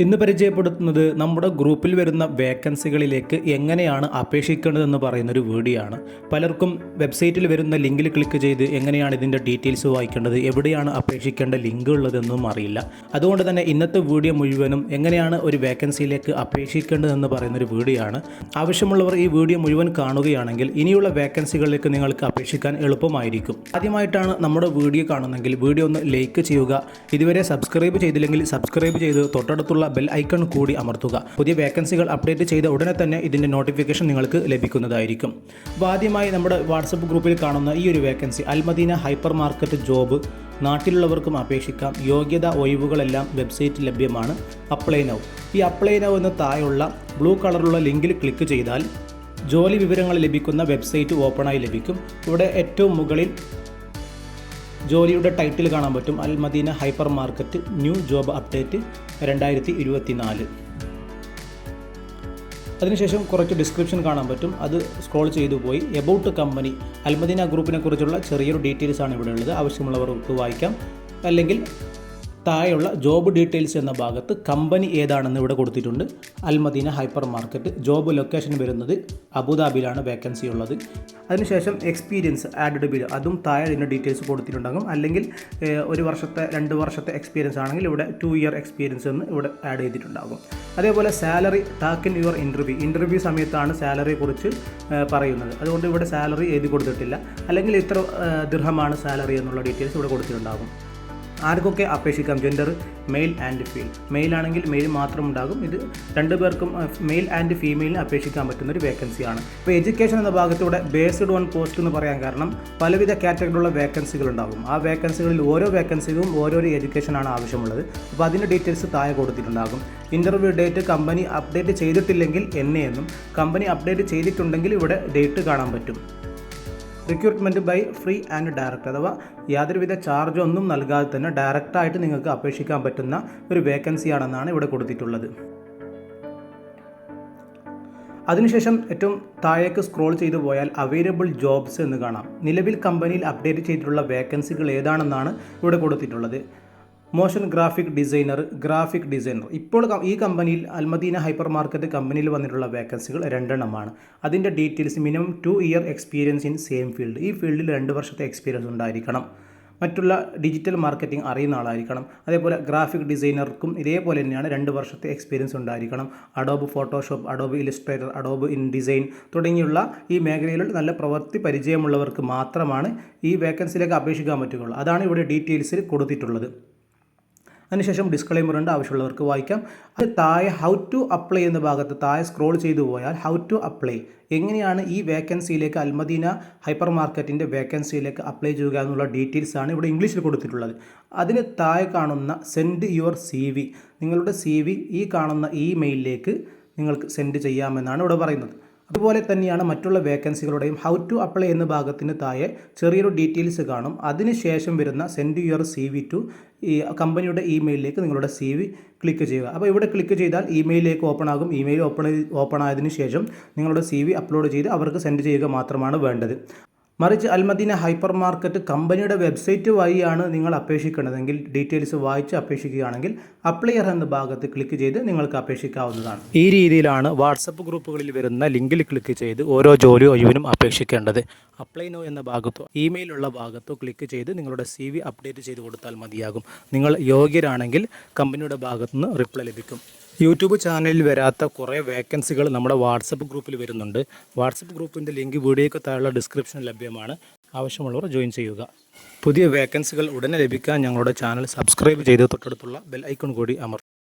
ഇന്ന് പരിചയപ്പെടുത്തുന്നത് നമ്മുടെ ഗ്രൂപ്പിൽ വരുന്ന വേക്കൻസികളിലേക്ക് എങ്ങനെയാണ് അപേക്ഷിക്കേണ്ടതെന്ന് പറയുന്നൊരു വീഡിയോ ആണ്. പലർക്കും വെബ്സൈറ്റിൽ വരുന്ന ലിങ്കിൽ ക്ലിക്ക് ചെയ്ത് എങ്ങനെയാണ് ഇതിൻ്റെ ഡീറ്റെയിൽസ് വായിക്കേണ്ടത്, എവിടെയാണ് അപേക്ഷിക്കേണ്ട ലിങ്ക് ഉള്ളതെന്നും അറിയില്ല. അതുകൊണ്ട് തന്നെ ഇന്നത്തെ വീഡിയോ മുഴുവനും എങ്ങനെയാണ് ഒരു വേക്കൻസിയിലേക്ക് അപേക്ഷിക്കേണ്ടതെന്ന് പറയുന്നൊരു വീഡിയോ ആണ്. ആവശ്യമുള്ളവർ ഈ വീഡിയോ മുഴുവൻ കാണുകയാണെങ്കിൽ ഇനിയുള്ള വേക്കൻസികളിലേക്ക് നിങ്ങൾക്ക് അപേക്ഷിക്കാൻ എളുപ്പമായിരിക്കും. ആദ്യമായിട്ടാണ് നമ്മുടെ വീഡിയോ കാണുന്നതെങ്കിൽ വീഡിയോ ഒന്ന് ലൈക്ക് ചെയ്യുക. ഇതുവരെ സബ്സ്ക്രൈബ് ചെയ്തില്ലെങ്കിൽ സബ്സ്ക്രൈബ് ചെയ്ത് തൊട്ടടുത്തുള്ള ബെൽ ഐക്കൺ കൂടി അമർത്തുക. പുതിയ വേക്കൻസികൾ അപ്ഡേറ്റ് ചെയ്ത ഉടനെ തന്നെ ഇതിൻ്റെ നോട്ടിഫിക്കേഷൻ നിങ്ങൾക്ക് ലഭിക്കുന്നതായിരിക്കും. അപ്പോൾ ആദ്യമായി നമ്മുടെ വാട്സപ്പ് ഗ്രൂപ്പിൽ കാണുന്ന ഈ ഒരു vacancy Al Madina hyper market job, നാട്ടിലുള്ളവർക്കും അപേക്ഷിക്കാം. യോഗ്യത ഒഴിവുകളെല്ലാം വെബ്സൈറ്റിൽ ലഭ്യമാണ്. Apply now. ഈ അപ്ലൈ നൗ എന്ന താഴെയുള്ള ബ്ലൂ കളറുള്ള ലിങ്കിൽ ക്ലിക്ക് ചെയ്താൽ ജോലി വിവരങ്ങൾ ലഭിക്കുന്ന വെബ്സൈറ്റ് ഓപ്പണായി ലഭിക്കും. ഇവിടെ ഏറ്റവും മുകളിൽ ജോലിയുടെ ടൈറ്റിൽ കാണാൻ പറ്റും, Al Madina hyper market new job update 2024. അതിനുശേഷം കുറച്ച് ഡിസ്ക്രിപ്ഷൻ കാണാൻ പറ്റും. അത് സ്ക്രോൾ ചെയ്തു പോയി എബൌട്ട് കമ്പനി, അൽമദീന ഗ്രൂപ്പിനെ കുറിച്ചുള്ള ചെറിയൊരു ഡീറ്റെയിൽസ് ആണ് ഇവിടെ ഉള്ളത്. ആവശ്യമുള്ളവർക്ക് വായിക്കാം. അല്ലെങ്കിൽ താഴെയുള്ള ജോബ് ഡീറ്റെയിൽസ് എന്ന ഭാഗത്ത് കമ്പനി ഏതാണെന്ന് ഇവിടെ കൊടുത്തിട്ടുണ്ട്. Al Madina hyper market. Job location വരുന്നത് അബുദാബിയിലാണ് വേക്കൻസി ഉള്ളത്. അതിനുശേഷം എക്സ്പീരിയൻസ് ആഡഡ് ബിൽ, അതും താഴെ ഇതിൻ്റെ ഡീറ്റെയിൽസ് കൊടുത്തിട്ടുണ്ടാകും. അല്ലെങ്കിൽ 1 വർഷത്തെ 2 വർഷത്തെ എക്സ്പീരിയൻസ് ആണെങ്കിൽ ഇവിടെ 2 ഇയർ എക്സ്പീരിയൻസ് എന്ന് ഇവിടെ ആഡ് ചെയ്തിട്ടുണ്ടാകും. അതേപോലെ salary talk in your interview സമയത്താണ് സാലറിയെക്കുറിച്ച് പറയുന്നത്. അതുകൊണ്ട് ഇവിടെ സാലറി എഴുതി കൊടുത്തിട്ടില്ല. അല്ലെങ്കിൽ ഇത്ര ദിർഹമാണ് സാലറി എന്നുള്ള ഡീറ്റെയിൽസ് ഇവിടെ കൊടുത്തിട്ടുണ്ടാകും. ആർക്കൊക്കെ അപേക്ഷിക്കാം? Gender male and female. Male ആണെങ്കിൽ മെയിൽ മാത്രം ഉണ്ടാകും. ഇത് 2 പേർക്കും മെയിൽ ആൻഡ് ഫീമെയിലിന് അപേക്ഷിക്കാൻ പറ്റുന്നൊരു വേക്കൻസിയാണ്. ഇപ്പോൾ എഡ്യൂക്കേഷൻ എന്ന ഭാഗത്തൂടെ ബേസ്ഡ് ഓൺ പോസ്റ്റ് എന്ന് പറയാൻ കാരണം പലവിധ കാറ്റഗറിയിലുള്ള വേക്കൻസികൾ ഉണ്ടാകും. ആ വേക്കൻസികളിൽ ഓരോ വേക്കൻസിക്കും ഓരോരോ എഡ്യൂക്കേഷനാണ് ആവശ്യമുള്ളത്. അപ്പോൾ അതിൻ്റെ ഡീറ്റെയിൽസ് താഴെ കൊടുത്തിട്ടുണ്ടാകും. ഇൻ്റർവ്യൂ ഡേറ്റ് കമ്പനി അപ്ഡേറ്റ് ചെയ്തിട്ടില്ലെങ്കിൽ എന്നും, കമ്പനി അപ്ഡേറ്റ് ചെയ്തിട്ടുണ്ടെങ്കിൽ ഇവിടെ ഡേറ്റ് കാണാൻ പറ്റും. Recruitment by free and direct, അഥവാ യാതൊരുവിധ ചാർജ് ഒന്നും നൽകാതെ തന്നെ ഡയറക്റ്റായിട്ട് നിങ്ങൾക്ക് അപേക്ഷിക്കാൻ പറ്റുന്ന ഒരു വേക്കൻസിയാണെന്നാണ് ഇവിടെ കൊടുത്തിട്ടുള്ളത്. അതിനുശേഷം ഏറ്റവും താഴേക്ക് സ്ക്രോൾ ചെയ്തു പോയാൽ അവൈലബിൾ ജോബ്സ് എന്ന് കാണാം. നിലവിൽ കമ്പനിയിൽ അപ്ഡേറ്റ് ചെയ്തിട്ടുള്ള വേക്കൻസികൾ ഏതാണെന്നാണ് ഇവിടെ കൊടുത്തിട്ടുള്ളത്. Motion graphic designer. ഇപ്പോൾ ഈ കമ്പനിയിൽ അൽമദീന ഹൈപ്പർ മാർക്കറ്റ് കമ്പനിയിൽ വന്നിട്ടുള്ള വേക്കൻസികൾ 2 എണ്ണമാണ്. അതിൻ്റെ details minimum 2 year experience in same field. ഈ ഫീൽഡിൽ 2 വർഷത്തെ എക്സ്പീരിയൻസ് ഉണ്ടായിരിക്കണം. മറ്റുള്ള ഡിജിറ്റൽ മാർക്കറ്റിംഗ് അറിയുന്ന ആളായിരിക്കണം. അതേപോലെ ഗ്രാഫിക് ഡിസൈനർക്കും ഇതേപോലെ തന്നെയാണ് 2 വർഷത്തെ എക്സ്പീരിയൻസ് ഉണ്ടായിരിക്കണം. Adobe Photoshop, Adobe Illustrator, Adobe in design തുടങ്ങിയുള്ള ഈ മേഖലയിൽ നല്ല പ്രവൃത്തി പരിചയമുള്ളവർക്ക് മാത്രമാണ് ഈ വേക്കൻസിയിലേക്ക് അപേക്ഷിക്കാൻ പറ്റുകയുള്ളൂ. അതാണ് ഇവിടെ ഡീറ്റെയിൽസിൽ കൊടുത്തിട്ടുള്ളത്. അതിനുശേഷം ഡിസ്ക്ലെയിമർ ഉണ്ട്, ആവശ്യമുള്ളവർക്ക് വായിക്കാം. അത് താഴെ ഹൗ ടു അപ്ലൈ എന്ന ഭാഗത്ത് താഴെ സ്ക്രോൾ ചെയ്തു പോയാൽ ഹൗ ടു അപ്ലൈ, എങ്ങനെയാണ് ഈ വേക്കൻസിയിലേക്ക് അൽമദീന ഹൈപ്പർ മാർക്കറ്റിൻ്റെ വേക്കൻസിയിലേക്ക് അപ്ലൈ ചെയ്യുക എന്നുള്ള ഡീറ്റെയിൽസാണ് ഇവിടെ ഇംഗ്ലീഷിൽ കൊടുത്തിട്ടുള്ളത്. അതിന് താഴെ കാണുന്ന സെൻഡ് യുവർ CV, നിങ്ങളുടെ CV ഈ കാണുന്ന ഇമെയിലിലേക്ക് നിങ്ങൾക്ക് സെൻഡ് ചെയ്യാമെന്നാണ് ഇവിടെ പറയുന്നത്. അതുപോലെ തന്നെയാണ് മറ്റുള്ള വേക്കൻസികളുടെയും. ഹൗ ടു അപ്ലൈ എന്ന ഭാഗത്തിന് താഴെ ചെറിയൊരു ഡീറ്റെയിൽസ് കാണും. അതിനുശേഷം വരുന്ന സെൻഡ് യുവർ CV ടു ഈ കമ്പനിയുടെ ഇമെയിലിലേക്ക് നിങ്ങളുടെ CV ക്ലിക്ക് ചെയ്യുക. അപ്പോൾ ഇവിടെ ക്ലിക്ക് ചെയ്താൽ ഇമെയിലിലേക്ക് ഓപ്പൺ ആകും. ഇമെയിൽ ഓപ്പൺ ആയതിനു ശേഷം നിങ്ങളുടെ CV അപ്ലോഡ് ചെയ്ത് അവർക്ക് സെൻഡ് ചെയ്യുക മാത്രമാണ് വേണ്ടത്. മറിച്ച് അൽമദീന ഹൈപ്പർ മാർക്കറ്റ് കമ്പനിയുടെ വെബ്സൈറ്റ് വഴിയാണ് നിങ്ങൾ അപേക്ഷിക്കേണ്ടതെങ്കിൽ ഡീറ്റെയിൽസ് വായിച്ച് അപേക്ഷിക്കുകയാണെങ്കിൽ അപ്ലൈയർ എന്ന ഭാഗത്ത് ക്ലിക്ക് ചെയ്ത് നിങ്ങൾക്ക് അപേക്ഷിക്കാവുന്നതാണ്. ഈ രീതിയിലാണ് വാട്സപ്പ് ഗ്രൂപ്പുകളിൽ വരുന്ന ലിങ്കിൽ ക്ലിക്ക് ചെയ്ത് ഓരോ ജോലി ഒഴിവിനും അപേക്ഷിക്കേണ്ടത്. അപ്ലൈ നോ എന്ന ഭാഗത്തോ ഇമെയിലുള്ള ഭാഗത്തോ ക്ലിക്ക് ചെയ്ത് നിങ്ങളുടെ CV അപ്ഡേറ്റ് ചെയ്ത് കൊടുത്താൽ മതിയാകും. നിങ്ങൾ യോഗ്യരാണെങ്കിൽ കമ്പനിയുടെ ഭാഗത്തുനിന്ന് റിപ്ലൈ ലഭിക്കും. യൂട്യൂബ് ചാനലിൽ വരാത്ത കുറേ വേക്കൻസികൾ നമ്മുടെ വാട്സപ്പ് ഗ്രൂപ്പിൽ വരുന്നുണ്ട്. വാട്സപ്പ് ഗ്രൂപ്പിൻ്റെ ലിങ്ക് വീഡിയോയ്ക്ക് താഴെയുള്ള ഡിസ്ക്രിപ്ഷനിൽ ലഭ്യമാണ്. ആവശ്യമുള്ളവർ ജോയിൻ ചെയ്യുക. പുതിയ വേക്കൻസികൾ ഉടനെ ലഭിക്കാൻ ഞങ്ങളുടെ ചാനൽ സബ്സ്ക്രൈബ് ചെയ്ത് തൊട്ടടുത്തുള്ള ബെൽ ഐക്കൺ കൂടി അമർത്തുക.